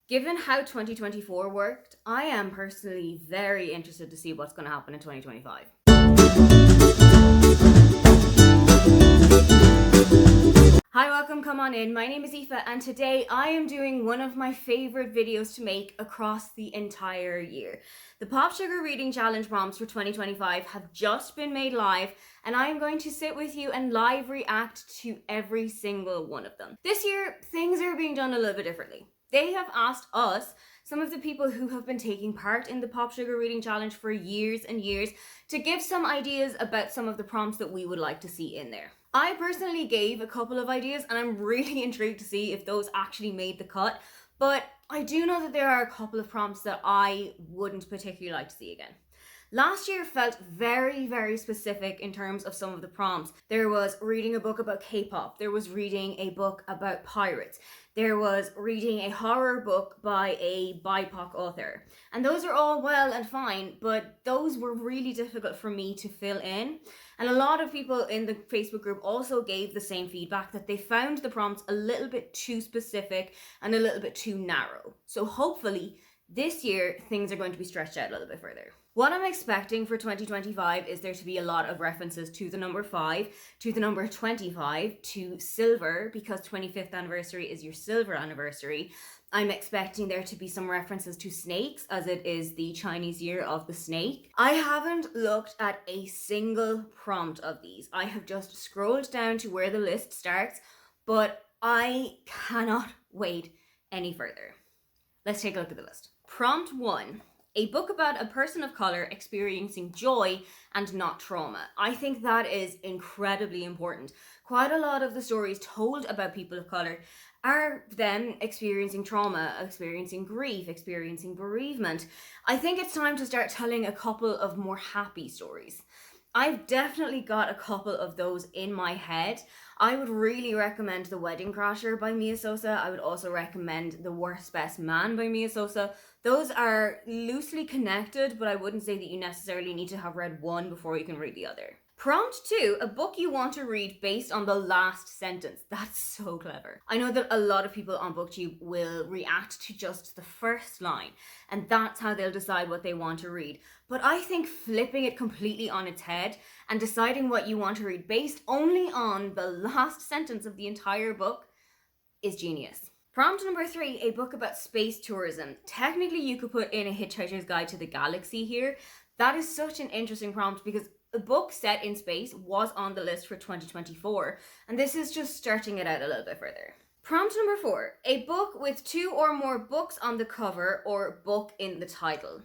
Given how 2024 worked, I am personally very interested to see what's going to happen in 2025. Hi, welcome, come on in. My name is Aoife and today I am doing one of my favorite videos to make across the entire year. The PopSugar Reading Challenge prompts for 2025 have just been made live and I am going to sit with you and live react to every single one of them. This year, things are being done a little bit differently. They have asked us, some of the people who have been taking part in the PopSugar Reading Challenge for years and years, to give some ideas about some of the prompts that we would like to see in there. I personally gave a couple of ideas and I'm really intrigued to see if those actually made the cut, but I do know that there are a couple of prompts that I wouldn't particularly like to see again. Last year felt very, very specific in terms of some of the prompts. There was reading a book about K-pop. There was reading a book about pirates. There was reading a horror book by a BIPOC author. And those are all well and fine, but those were really difficult for me to fill in. And a lot of people in the Facebook group also gave the same feedback, that they found the prompts a little bit too specific and a little bit too narrow. So hopefully this year things are going to be stretched out a little bit further. What I'm expecting for 2025 is there to be a lot of references to the number 5, to the number 25, to silver, because 25th anniversary is your silver anniversary. I'm expecting there to be some references to snakes, as it is the Chinese year of the snake. I haven't looked at a single prompt of these. I have just scrolled down to where the list starts, but I cannot wait any further. Let's take a look at the list. Prompt 1. A book about a person of color experiencing joy and not trauma. I think that is incredibly important. Quite a lot of the stories told about people of color are them experiencing trauma, experiencing grief, experiencing bereavement. I think it's time to start telling a couple of more happy stories. I've definitely got a couple of those in my head. I would really recommend The Wedding Crasher by Mia Sosa. I would also recommend The Worst Best Man by Mia Sosa. Those are loosely connected, but I wouldn't say that you necessarily need to have read one before you can read the other. Prompt 2, a book you want to read based on the last sentence. That's so clever. I know that a lot of people on BookTube will react to just the first line, and that's how they'll decide what they want to read. But I think flipping it completely on its head and deciding what you want to read based only on the last sentence of the entire book is genius. Prompt number 3, a book about space tourism. Technically, you could put in A Hitchhiker's Guide to the Galaxy here. That is such an interesting prompt because a book set in space was on the list for 2024, and this is just stretching it out a little bit further. Prompt number 4, a book with 2 or more books on the cover or book in the title.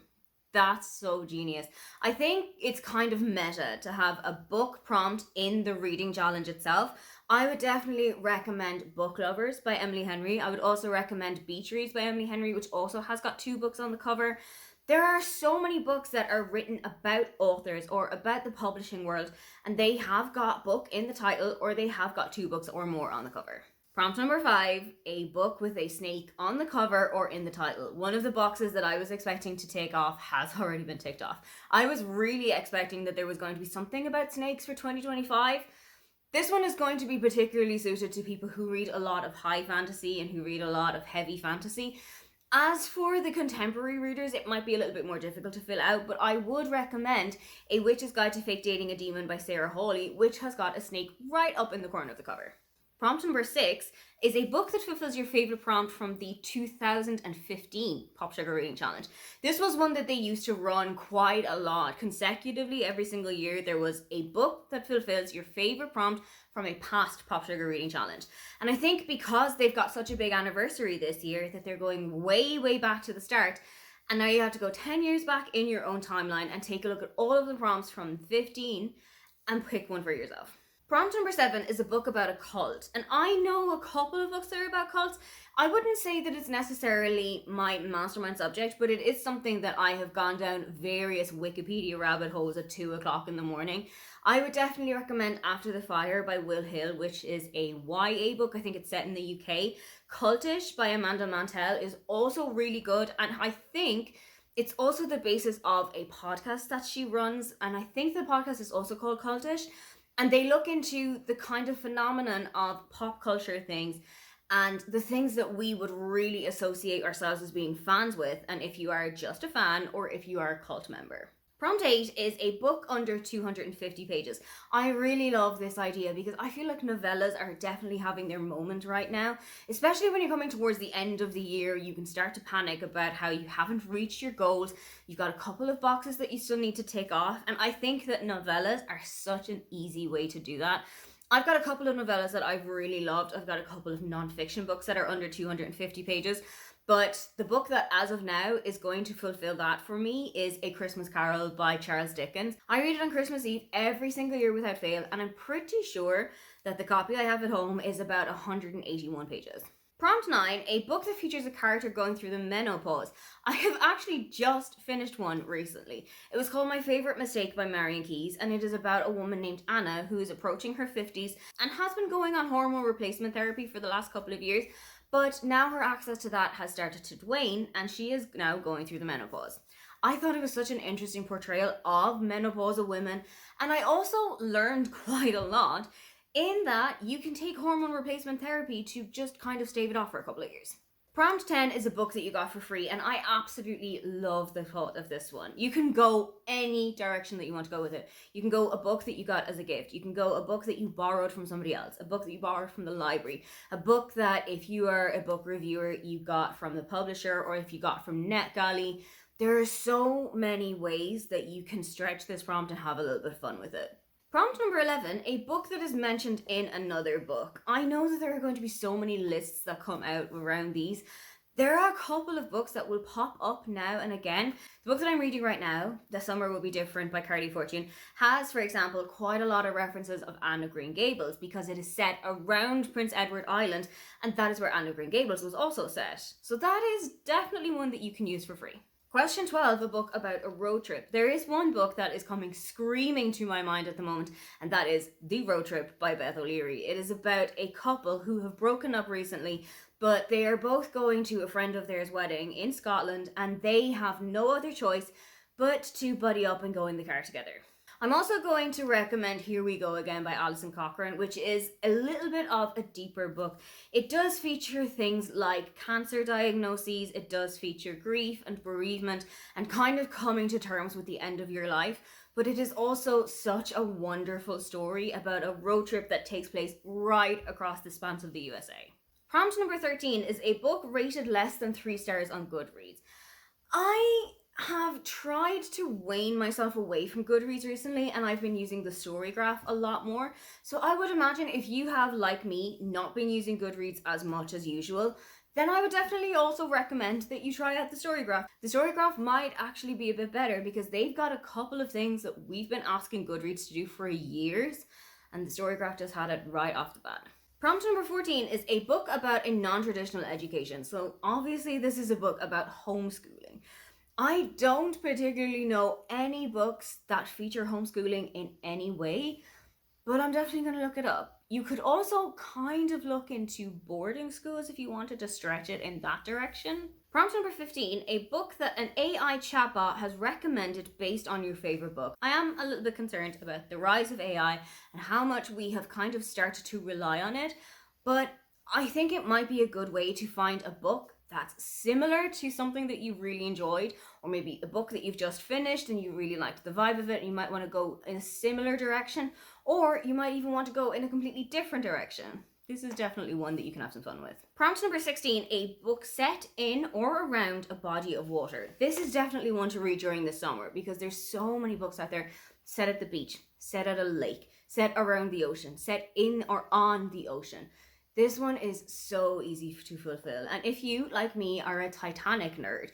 That's so genius. I think it's kind of meta to have a book prompt in the reading challenge itself. I would definitely recommend Book Lovers by Emily Henry. I would also recommend Beach Reads by Emily Henry, which also has got 2 books on the cover. There are so many books that are written about authors or about the publishing world, and they have got book in the title or they have got 2 books or more on the cover. Prompt number 5, a book with a snake on the cover or in the title. One of the boxes that I was expecting to take off has already been ticked off. I was really expecting that there was going to be something about snakes for 2025. This one is going to be particularly suited to people who read a lot of high fantasy and who read a lot of heavy fantasy. As for the contemporary readers, it might be a little bit more difficult to fill out, but I would recommend A Witch's Guide to Fake Dating a Demon by Sarah Hawley, which has got a snake right up in the corner of the cover. Prompt number 6 is a book that fulfills your favorite prompt from the 2015 PopSugar Reading Challenge. This was one that they used to run quite a lot. Consecutively, every single year, there was a book that fulfills your favorite prompt from a past PopSugar Reading Challenge. And I think because they've got such a big anniversary this year, that they're going way, way back to the start, and now you have to go 10 years back in your own timeline and take a look at all of the prompts from 15 and pick one for yourself. Prompt number 7 is a book about a cult, and I know a couple of books that are about cults. I wouldn't say that it's necessarily my mastermind subject, but it is something that I have gone down various Wikipedia rabbit holes at 2 o'clock in the morning. I would definitely recommend After the Fire by Will Hill, which is a YA book. I think it's set in the UK. Cultish by Amanda Mantell is also really good, and I think it's also the basis of a podcast that she runs, and I think the podcast is also called Cultish. And they look into the kind of phenomenon of pop culture things and the things that we would really associate ourselves as being fans with, and if you are just a fan or if you are a cult member. Prompt 8 is a book under 250 pages. I really love this idea because I feel like novellas are definitely having their moment right now, especially when you're coming towards the end of the year. You can start to panic about how you haven't reached your goals. You've got a couple of boxes that you still need to tick off, and I think that novellas are such an easy way to do that. I've got a couple of novellas that I've really loved. I've got a couple of non-fiction books that are under 250 pages. But the book that, as of now, is going to fulfill that for me is A Christmas Carol by Charles Dickens. I read it on Christmas Eve every single year without fail, and I'm pretty sure that the copy I have at home is about 181 pages. Prompt 9, a book that features a character going through the menopause. I have actually just finished one recently. It was called My Favorite Mistake by Marion Keyes, and it is about a woman named Anna who is approaching her 50s and has been going on hormone replacement therapy for the last couple of years. But now her access to that has started to wane, and she is now going through the menopause. I thought it was such an interesting portrayal of menopausal women, and I also learned quite a lot in that you can take hormone replacement therapy to just kind of stave it off for a couple of years. Prompt 10 is a book that you got for free, and I absolutely love the thought of this one. You can go any direction that you want to go with it. You can go a book that you got as a gift. You can go a book that you borrowed from somebody else, a book that you borrowed from the library, a book that if you are a book reviewer, you got from the publisher, or if you got from NetGalley. There are so many ways that you can stretch this prompt and have a little bit of fun with it. Prompt number 11, a book that is mentioned in another book. I know that there are going to be so many lists that come out around these. There are a couple of books that will pop up now and again. The book that I'm reading right now, The Summer Will Be Different by Carly Fortune, has, for example, quite a lot of references of Anne of Green Gables because it is set around Prince Edward Island, and that is where Anne of Green Gables was also set. So that is definitely one that you can use for free. Question 12, a book about a road trip. There is one book that is coming screaming to my mind at the moment, and that is The Road Trip by Beth O'Leary. It is about a couple who have broken up recently, but they are both going to a friend of theirs' wedding in Scotland, and they have no other choice but to buddy up and go in the car together. I'm also going to recommend Here We Go Again by Alison Cochrane, which is a little bit of a deeper book. It does feature things like cancer diagnoses, it does feature grief and bereavement and kind of coming to terms with the end of your life, but it is also such a wonderful story about a road trip that takes place right across the span of the USA. Prompt number 13 is a book rated less than 3 stars on Goodreads. I have tried to wane myself away from Goodreads recently, and I've been using the Storygraph a lot more. So I would imagine if you have, like me, not been using Goodreads as much as usual, then I would definitely also recommend that you try out the Storygraph. The Storygraph might actually be a bit better because they've got a couple of things that we've been asking Goodreads to do for years, and the Storygraph just had it right off the bat. Prompt number 14 is a book about a non-traditional education. So obviously this is a book about homeschooling. I don't particularly know any books that feature homeschooling in any way, but I'm definitely going to look it up. You could also kind of look into boarding schools if you wanted to stretch it in that direction. Prompt number 15, a book that an AI chatbot has recommended based on your favorite book. I am a little bit concerned about the rise of AI and how much we have kind of started to rely on it, but I think it might be a good way to find a book that's similar to something that you really enjoyed, or maybe a book that you've just finished and you really liked the vibe of it and you might want to go in a similar direction, or you might even want to go in a completely different direction. This is definitely one that you can have some fun with. Prompt number 16, a book set in or around a body of water. This is definitely one to read during the summer because there's so many books out there set at the beach, set at a lake, set around the ocean, set in or on the ocean. This one is so easy to fulfill, and if you, like me, are a Titanic nerd,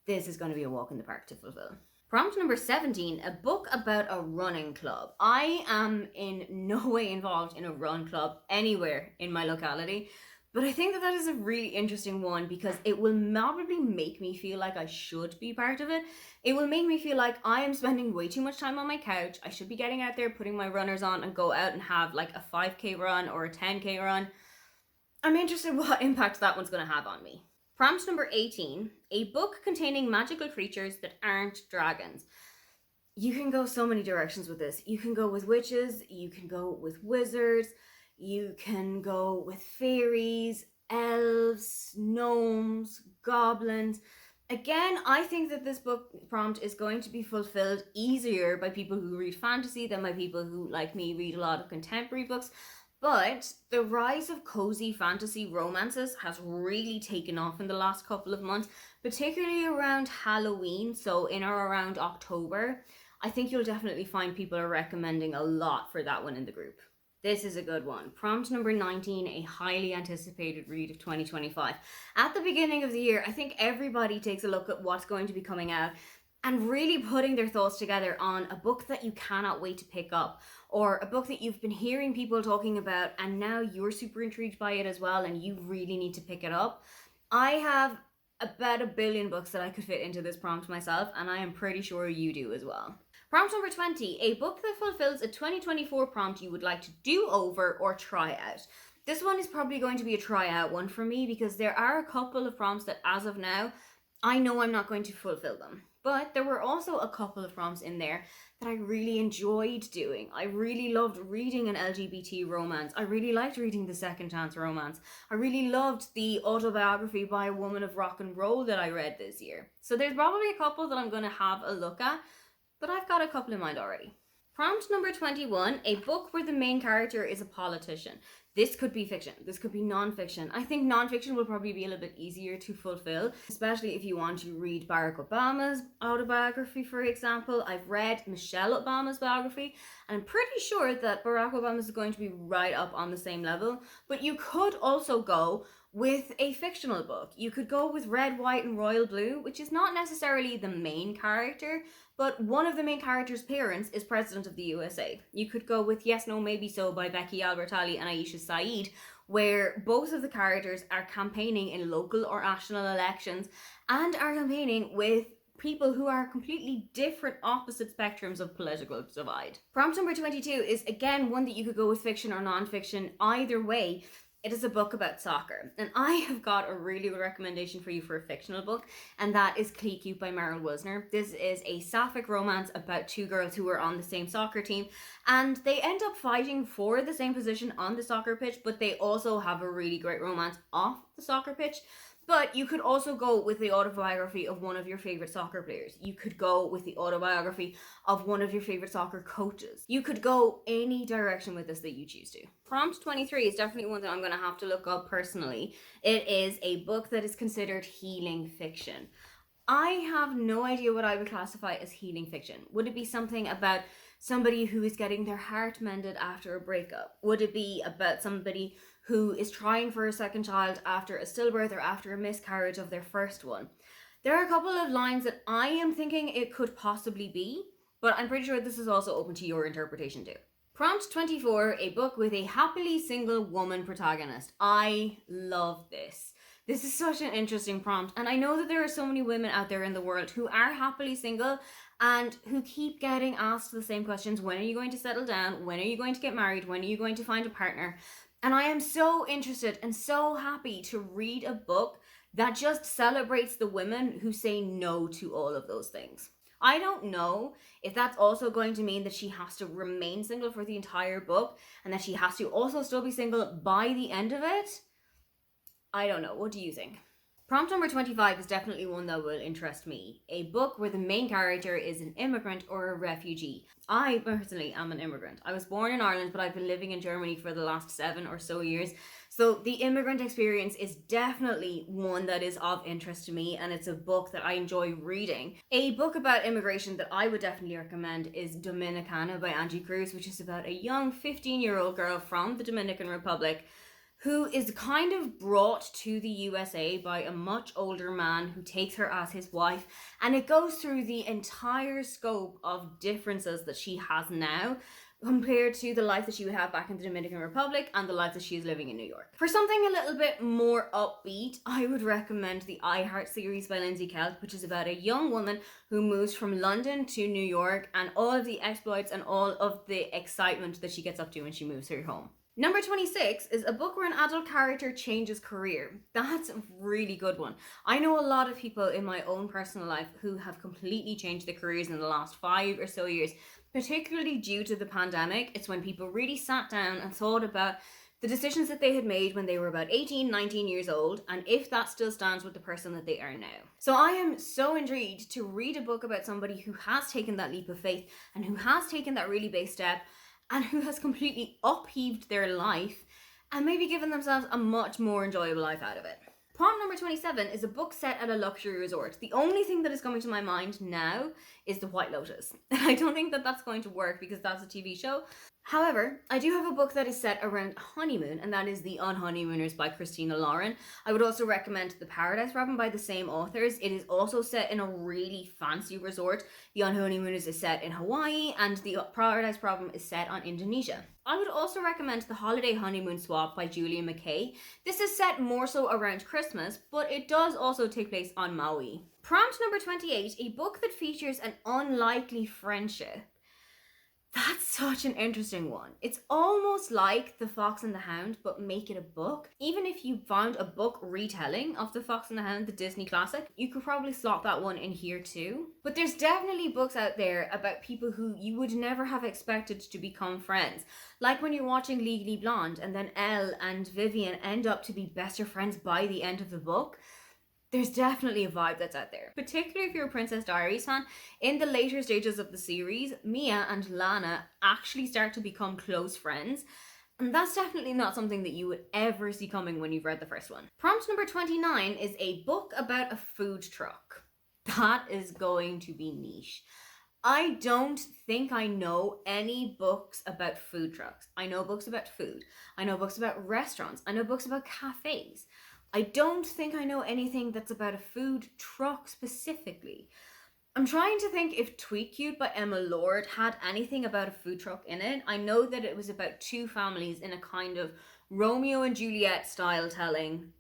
this is going to be a walk in the park to fulfill. Prompt number 17, a book about a running club. I am in no way involved in a run club anywhere in my locality, but I think that that is a really interesting one because it will probably make me feel like I should be part of it. It will make me feel like I am spending way too much time on my couch. I should be getting out there, putting my runners on and go out and have like a 5k run or a 10k run. I'm interested in what impact that one's going to have on me. Prompt number 18, a book containing magical creatures that aren't dragons. You can go so many directions with this. You can go with witches, you can go with wizards, you can go with fairies, elves, gnomes, goblins. Again, I think that this book prompt is going to be fulfilled easier by people who read fantasy than by people who, like me, read a lot of contemporary books. But the rise of cozy fantasy romances has really taken off in the last couple of months, particularly around Halloween, so in or around October. I think you'll definitely find people are recommending a lot for that one in the group. This is a good one. Prompt number 19, a highly anticipated read of 2025. At the beginning of the year, I think everybody takes a look at what's going to be coming out and really putting their thoughts together on a book that you cannot wait to pick up, or a book that you've been hearing people talking about and now you're super intrigued by it as well and you really need to pick it up. I have about 1 billion books that I could fit into this prompt myself, and I am pretty sure you do as well. Prompt number 20, a book that fulfills a 2024 prompt you would like to do over or try out. This one is probably going to be a try out one for me because there are a couple of prompts that as of now, I know I'm not going to fulfill them. But there were also a couple of prompts in there that I really enjoyed doing. I really loved reading an LGBT romance. I really liked reading the Second Chance romance. I really loved the autobiography by a woman of rock and roll that I read this year. So there's probably a couple that I'm going to have a look at, but I've got a couple in mind already. Prompt number 21, a book where the main character is a politician. This could be fiction, this could be non-fiction. I think non-fiction will probably be a little bit easier to fulfill, especially if you want to read Barack Obama's autobiography, for example. I've read Michelle Obama's biography, and I'm pretty sure that Barack Obama is going to be right up on the same level. But you could also go with a fictional book. You could go with Red, White, and Royal Blue, which is not necessarily the main character, but one of the main character's parents is President of the USA. You could go with Yes, No, Maybe So by Becky Albertalli and Aisha Saeed, where both of the characters are campaigning in local or national elections and are campaigning with people who are completely different opposite spectrums of political divide. Prompt number 22 is again one that you could go with fiction or non-fiction. Either way, it is a book about soccer, and I have got a really good recommendation for you for a fictional book, and that is Cleat by Meryl Wisner. This is a sapphic romance about two girls who are on the same soccer team, and they end up fighting for the same position on the soccer pitch, but they also have a really great romance off the soccer pitch. But you could also go with the autobiography of one of your favorite soccer players. You could go with the autobiography of one of your favorite soccer coaches. You could go any direction with this that you choose to. Prompt 23 is definitely one that I'm going to have to look up personally. It is a book that is considered healing fiction. I have no idea what I would classify as healing fiction. Would it be something about somebody who is getting their heart mended after a breakup? Would it be about somebody who is trying for a second child after a stillbirth or after a miscarriage of their first one? There are a couple of lines that I am thinking it could possibly be, but I'm pretty sure this is also open to your interpretation too. Prompt 24, a book with a happily single woman protagonist. I love this. This is such an interesting prompt, and I know that there are so many women out there in the world who are happily single and who keep getting asked the same questions. When are you going to settle down? When are you going to get married? When are you going to find a partner? And I am so interested and so happy to read a book that just celebrates the women who say no to all of those things. I don't know if that's also going to mean that she has to remain single for the entire book and that she has to also still be single by the end of it. I don't know. What do you think? Prompt number 25 is definitely one that will interest me. A book where the main character is an immigrant or a refugee. I personally am an immigrant. I was born in Ireland, but I've been living in Germany for the last 7 or so years. So the immigrant experience is definitely one that is of interest to me, and it's a book that I enjoy reading. A book about immigration that I would definitely recommend is Dominicana by Angie Cruz, which is about a young 15-year-old girl from the Dominican Republic who is kind of brought to the USA by a much older man who takes her as his wife. And it goes through the entire scope of differences that she has now compared to the life that she would have back in the Dominican Republic and the life that she is living in New York. For something a little bit more upbeat, I would recommend the I Heart series by Lindsay Kelk, which is about a young woman who moves from London to New York and all of the exploits and all of the excitement that she gets up to when she moves her home. Number 26 is a book where an adult character changes career. That's a really good one. I know a lot of people in my own personal life who have completely changed their careers in the last 5 or so years, particularly due to the pandemic. It's when people really sat down and thought about the decisions that they had made when they were about 18, 19 years old, and if that still stands with the person that they are now. So I am so intrigued to read a book about somebody who has taken that leap of faith and who has taken that really big step and who has completely upheaved their life and maybe given themselves a much more enjoyable life out of it. Prompt number 27 is a book set at a luxury resort. The only thing that is coming to my mind now is The White Lotus. I don't think that that's going to work because that's a TV show. However, I do have a book that is set around honeymoon, and that is The Unhoneymooners by Christina Lauren. I would also recommend The Paradise Robin by the same authors. It is also set in a really fancy resort. The Unhoneymooners is set in Hawaii, and The Paradise Robin is set on Indonesia. I would also recommend The Holiday Honeymoon Swap by Julia McKay. This is set more so around Christmas, but it does also take place on Maui. Prompt number 28, a book that features an unlikely friendship. That's such an interesting one. It's almost like The Fox and the Hound, but make it a book. Even if you found a book retelling of The Fox and the Hound, the Disney classic, you could probably slot that one in here too. But there's definitely books out there about people who you would never have expected to become friends. Like when you're watching Legally Blonde and then Elle and Vivian end up to be best of friends by the end of the book. There's definitely a vibe that's out there. Particularly if you're a Princess Diaries fan, in the later stages of the series, Mia and Lana actually start to become close friends. And that's definitely not something that you would ever see coming when you've read the first one. Prompt number 29 is a book about a food truck. That is going to be niche. I don't think I know any books about food trucks. I know books about food. I know books about restaurants. I know books about cafes. I don't think I know anything that's about a food truck specifically. I'm trying to think if Tweet Cute by Emma Lord had anything about a food truck in it. I know that it was about two families in a kind of Romeo and Juliet style telling,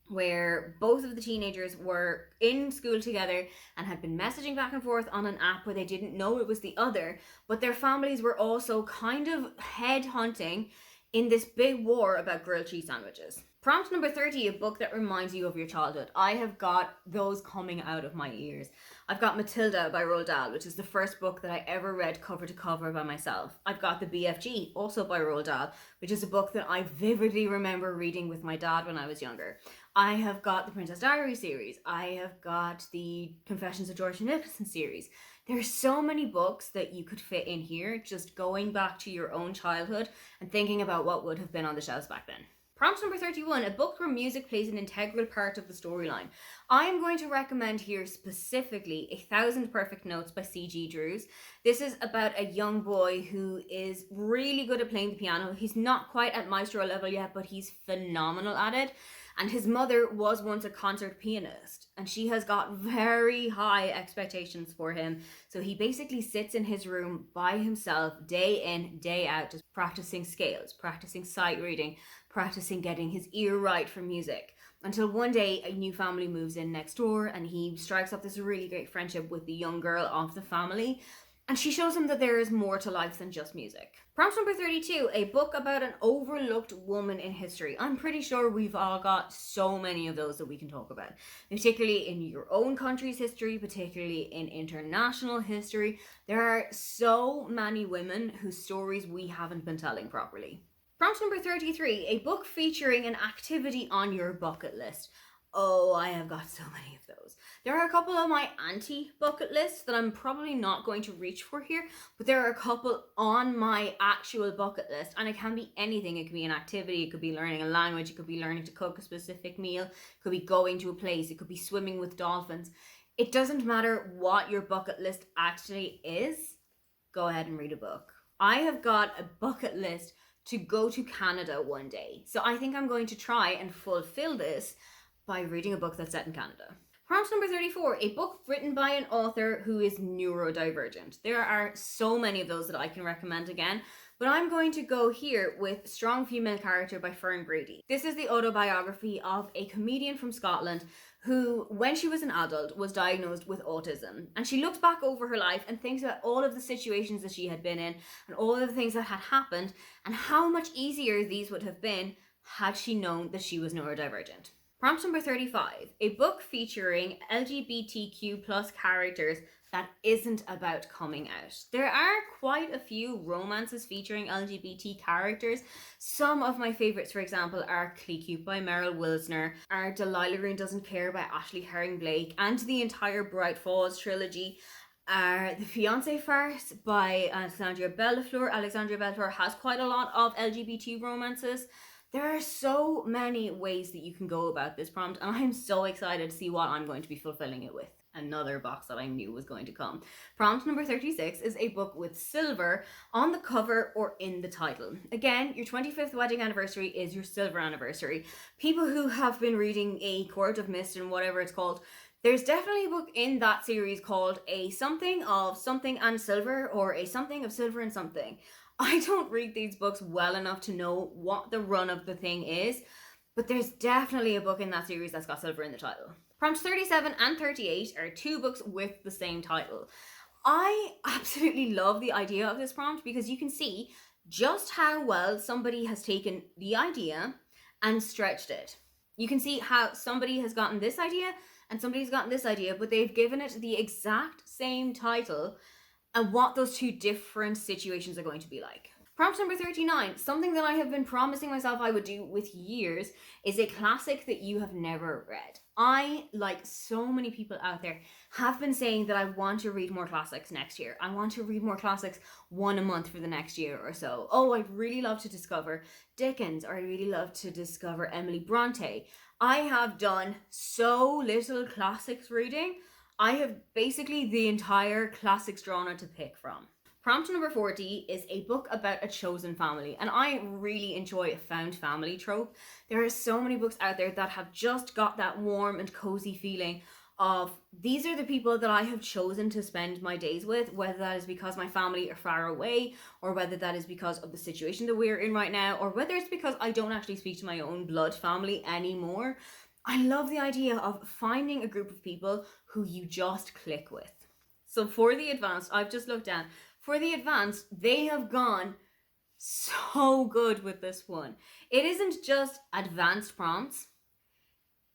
where both of the teenagers were in school together and had been messaging back and forth on an app where they didn't know it was the other, but their families were also kind of headhunting in this big war about grilled cheese sandwiches. Prompt number 30, a book that reminds you of your childhood. I have got those coming out of my ears. I've got Matilda by Roald Dahl, which is the first book that I ever read cover to cover by myself. I've got The BFG, also by Roald Dahl, which is a book that I vividly remember reading with my dad when I was younger. I have got the Princess Diaries series. I have got the Confessions of George Nicholson series. There's so many books that you could fit in here, just going back to your own childhood and thinking about what would have been on the shelves back then. Prompt number 31, a book where music plays an integral part of the storyline. I am going to recommend here specifically 1,000 Perfect Notes by C.G. Drews. This is about a young boy who is really good at playing the piano. He's not quite at maestro level yet, but he's phenomenal at it. And his mother was once a concert pianist, and she has got very high expectations for him. So he basically sits in his room by himself, day in, day out, just practicing scales, practicing sight reading, practicing getting his ear right for music. Until one day, a new family moves in next door, and he strikes up this really great friendship with the young girl of the family. And she shows him that there is more to life than just music. Prompt number 32, a book about an overlooked woman in history. I'm pretty sure we've all got so many of those that we can talk about, particularly in your own country's history, particularly in international history. There are so many women whose stories we haven't been telling properly. Prompt number 33, a book featuring an activity on your bucket list. Oh, I have got so many of those. There are a couple on my anti-bucket list that I'm probably not going to reach for here, but there are a couple on my actual bucket list, and it can be anything. It could be an activity, it could be learning a language, it could be learning to cook a specific meal, it could be going to a place, it could be swimming with dolphins. It doesn't matter what your bucket list actually is, go ahead and read a book. I have got a bucket list to go to Canada one day, so I think I'm going to try and fulfill this by reading a book that's set in Canada. Prompt number 34, a book written by an author who is neurodivergent. There are so many of those that I can recommend again, but I'm going to go here with Strong Female Character by Fern Brady. This is the autobiography of a comedian from Scotland who, when she was an adult, was diagnosed with autism. And she looks back over her life and thinks about all of the situations that she had been in and all of the things that had happened and how much easier these would have been had she known that she was neurodivergent. Prompt number 35, a book featuring LGBTQ plus characters that isn't about coming out. There are quite a few romances featuring LGBT characters. Some of my favourites, for example, are Clean by Meryl Wilsner, are Delilah Green Doesn't Care by Ashley Herring Blake, and the entire Bright Falls trilogy are The Fiancé Farce by Alexandria Bellafleur. Alexandria Bellafleur has quite a lot of LGBT romances. There are so many ways that you can go about this prompt, and I'm so excited to see what I'm going to be fulfilling it with. Another box that I knew was going to come. Prompt number 36 is a book with silver on the cover or in the title. Again, your 25th wedding anniversary is your silver anniversary. People who have been reading A Court of Mist and whatever it's called, there's definitely a book in that series called A Something of Something and Silver, or A Something of Silver and Something. I don't read these books well enough to know what the run of the thing is, but there's definitely a book in that series that's got silver in the title. Prompts 37 and 38 are two books with the same title. I absolutely love the idea of this prompt because you can see just how well somebody has taken the idea and stretched it. You can see how somebody has gotten this idea and somebody's gotten this idea, but they've given it the exact same title and what those two different situations are going to be like. Prompt number 39, something that I have been promising myself I would do with years, is a classic that you have never read. I, like so many people out there, have been saying that I want to read more classics next year. I want to read more classics, one a month for the next year or so. Oh, I'd really love to discover Dickens, or I'd really love to discover Emily Bronte. I have done so little classics reading. I have basically the entire classics genre to pick from. Prompt number 40 is a book about a chosen family, and I really enjoy a found family trope. There are so many books out there that have just got that warm and cozy feeling of these are the people that I have chosen to spend my days with, whether that is because my family are far away, or whether that is because of the situation that we're in right now, or whether it's because I don't actually speak to my own blood family anymore. I love the idea of finding a group of people who you just click with. So for the advanced, I've just looked down. For the advanced, they have gone so good with this one. It isn't just advanced prompts,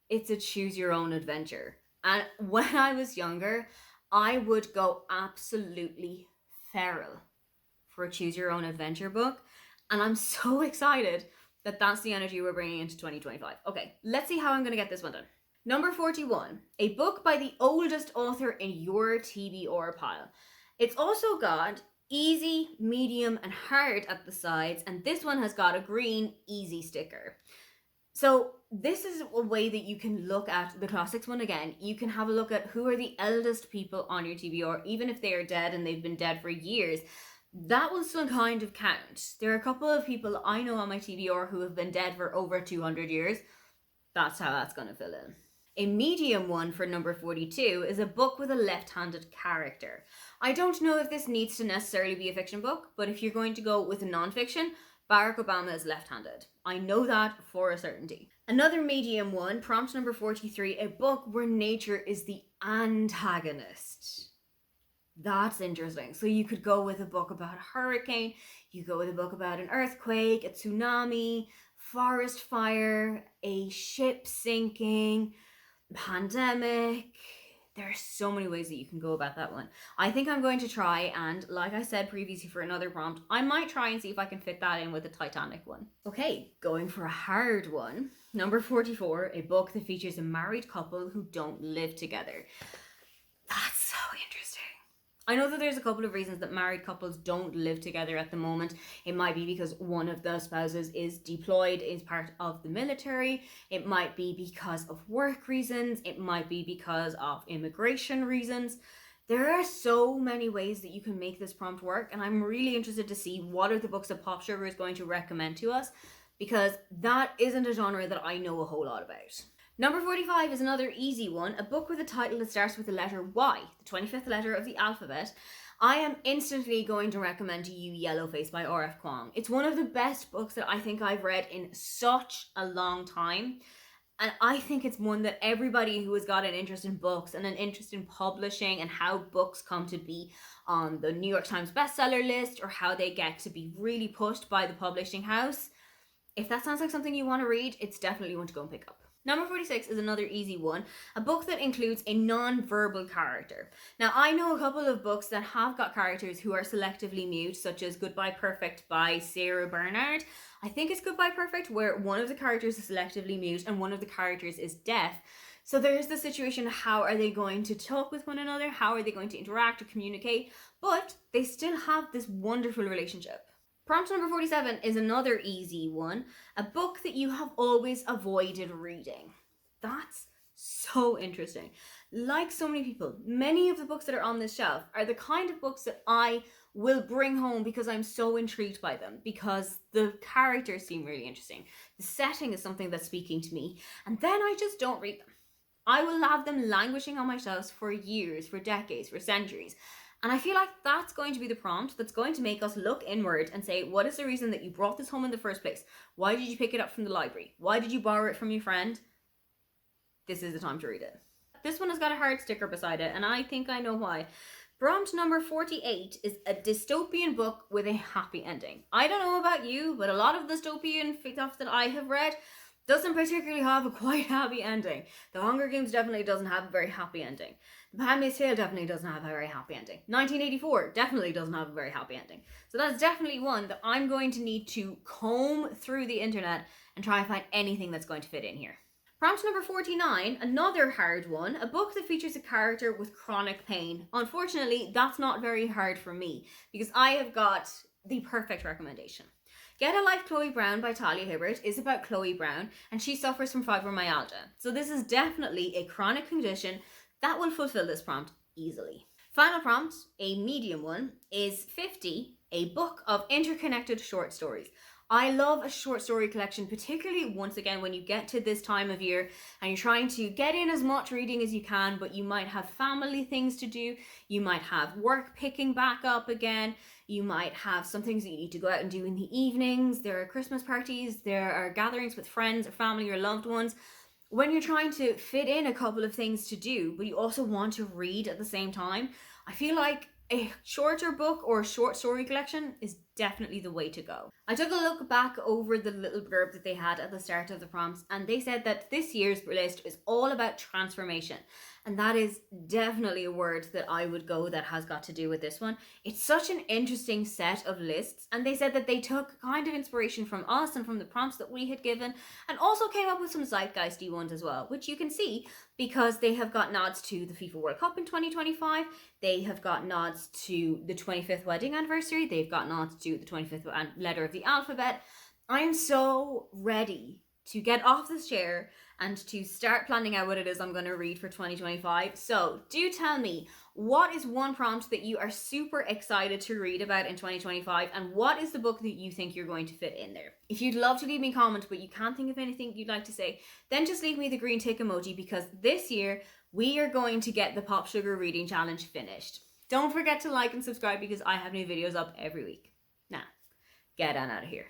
it's a choose your own adventure. And when I was younger, I would go absolutely feral for a choose your own adventure book. And I'm so excited that that's the energy we're bringing into 2025. Okay, let's see how I'm going to get this one done. Number 41, a book by the oldest author in your TBR pile. It's also got easy, medium, and hard at the sides, and this one has got a green easy sticker. So this is a way that you can look at the classics one again. You can have a look at who are the eldest people on your TBR, even if they are dead and they've been dead for years. That will still kind of count. There are a couple of people I know on my TBR who have been dead for over 200 years. That's how that's going to fill in. A medium one for number 42 is a book with a left-handed character. I don't know if this needs to necessarily be a fiction book, but if you're going to go with a non-fiction, Barack Obama is left-handed. I know that for a certainty. Another medium one, prompt number 43, a book where nature is the antagonist. That's interesting. So you could go with a book about a hurricane, you go with a book about an earthquake, a tsunami, forest fire, a ship sinking, pandemic. There are so many ways that you can go about that one. I think I'm going to try, and like I said previously for another prompt, I might try and see if I can fit that in with the Titanic one. Okay, going for a hard one. Number 44, a book that features a married couple who don't live together. That's so interesting. I know that there's a couple of reasons that married couples don't live together at the moment. It might be because one of the spouses is deployed, is part of the military. It might be because of work reasons. It might be because of immigration reasons. There are so many ways that you can make this prompt work, and I'm really interested to see what are the books that PopSugar is going to recommend to us, because that isn't a genre that I know a whole lot about. Number 45 is another easy one, a book with a title that starts with the letter Y, the 25th letter of the alphabet. I am instantly going to recommend to you Yellowface by R.F. Kuang. It's one of the best books that I think I've read in such a long time. And I think it's one that everybody who has got an interest in books and an interest in publishing and how books come to be on the New York Times bestseller list, or how they get to be really pushed by the publishing house, if that sounds like something you want to read, it's definitely one to go and pick up. Number 46 is another easy one, a book that includes a non-verbal character. Now, I know a couple of books that have got characters who are selectively mute, such as Goodbye Perfect by Sarah Bernard. I think it's Goodbye Perfect, where one of the characters is selectively mute and one of the characters is deaf. So there's the situation, how are they going to talk with one another? How are they going to interact or communicate? But they still have this wonderful relationship. Prompt number 47 is another easy one, a book that you have always avoided reading. That's so interesting. Like so many people, many of the books that are on this shelf are the kind of books that I will bring home because I'm so intrigued by them, because the characters seem really interesting. The setting is something that's speaking to me, and then I just don't read them. I will have them languishing on my shelves for years, for decades, for centuries. And I feel like that's going to be the prompt that's going to make us look inward and say, what is the reason that you brought this home in the first place? Why did you pick it up from the library? Why did you borrow it from your friend? This is the time to read it. This one has got a heart sticker beside it, and I think I know why. Prompt number 48 is a dystopian book with a happy ending. I don't know about you, but a lot of dystopian stuff that I have read doesn't particularly have a quite happy ending. The Hunger Games definitely doesn't have a very happy ending. The Handmaid's Tale definitely doesn't have a very happy ending. 1984 definitely doesn't have a very happy ending. So that's definitely one that I'm going to need to comb through the internet and try and find anything that's going to fit in here. Prompt number 49, another hard one, a book that features a character with chronic pain. Unfortunately, that's not very hard for me because I have got the perfect recommendation. Get a Life, Chloe Brown by Talia Hibbert is about Chloe Brown, and she suffers from fibromyalgia. So this is definitely a chronic condition that will fulfill this prompt easily. Final prompt, a medium one, is 50, a book of interconnected short stories. I love a short story collection, particularly once again when you get to this time of year and you're trying to get in as much reading as you can, but you might have family things to do, you might have work picking back up again, you might have some things that you need to go out and do in the evenings, there are Christmas parties, there are gatherings with friends or family or loved ones. When you're trying to fit in a couple of things to do, but you also want to read at the same time, I feel like a shorter book or a short story collection is definitely the way to go. I took a look back over the little blurb that they had at the start of the prompts, and they said that this year's list is all about transformation. And that is definitely a word that I would go that has got to do with this one. It's such an interesting set of lists, and they said that they took kind of inspiration from us and from the prompts that we had given, and also came up with some zeitgeisty ones as well, which you can see because they have got nods to the FIFA World Cup in 2025, they have got nods to the 25th wedding anniversary, they've got nods to the 25th letter of the alphabet. I'm so ready to get off this chair and to start planning out what it is I'm going to read for 2025. So do tell me, what is one prompt that you are super excited to read about in 2025, and what is the book that you think you're going to fit in there? If you'd love to leave me a comment but you can't think of anything you'd like to say, then just leave me the green tick emoji, because this year we are going to get the PopSugar Reading Challenge finished. Don't forget to like and subscribe because I have new videos up every week. Now, get on out of here.